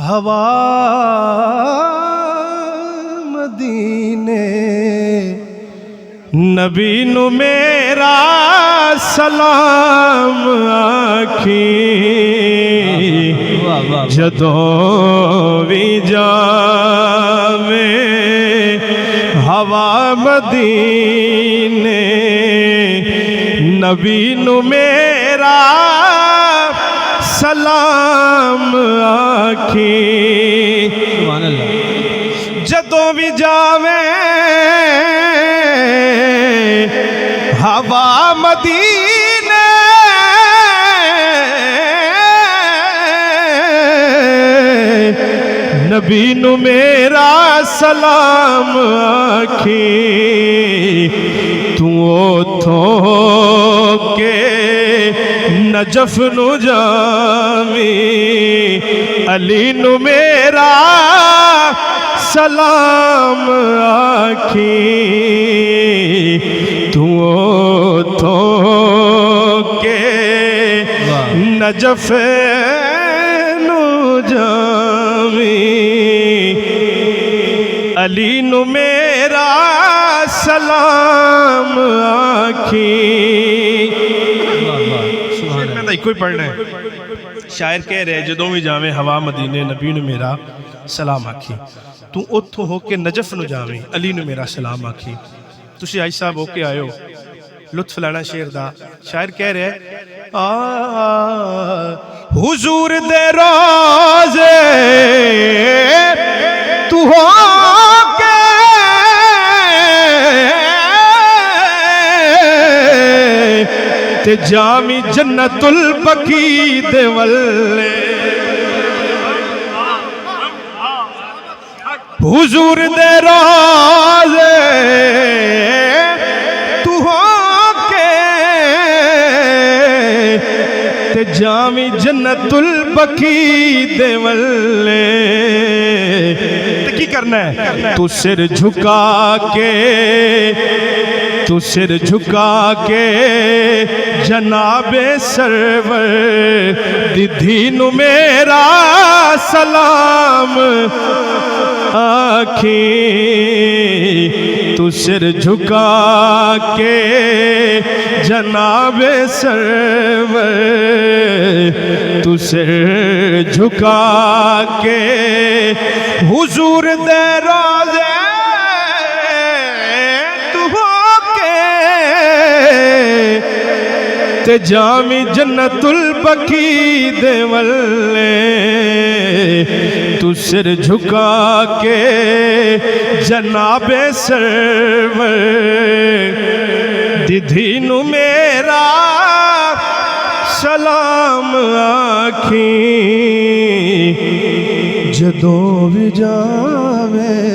ہوا مدینے نبی نو میرا سلام آکھی جدوں بھی جاویں ہوا مدینے نبی نو میرا سلام آکھی سبحان اللہ جدوں بھی جاویں ہوا مدینے نبی نو میرا سلام آکھی تو اوتھوں کے نجف نو جاویں علی نو میرا سلام آکھی تو اوتھوں کے نجف نو جاویں علی نو میرا سلام آکھی میں تو ایک ہی پڑھنا ہے شاعر کہہ رہے جدوں بھی جاویں ہوا مدینے نبی نو میرا سلام آکھی تو اتھو ہو کے نجف نو جاویں علی نو میرا سلام آکھی تسی آئی صاحب ہو کے آئے ہو لطف لینا شعر دا شاعر کہہ رہے حضور دے روزے تو ہو کے تے جامی جنت البقی دے والے حضور دے روزے تو ہو کے تے جامی جنت البقی دے والے تے کی کرنا ہے تو سر جھکا کے جناب سرور دیدھی نو میرا سلام آکھی تو سر جھکا کے جناب سرور تو سر جھکا کے حضور دے روزے تو ہو کے تے جامی جنت البقی دے والے تو سر جھکا کے جناب سرور دیدھی نو میرا سلام آکھی جدوں بھی جاویں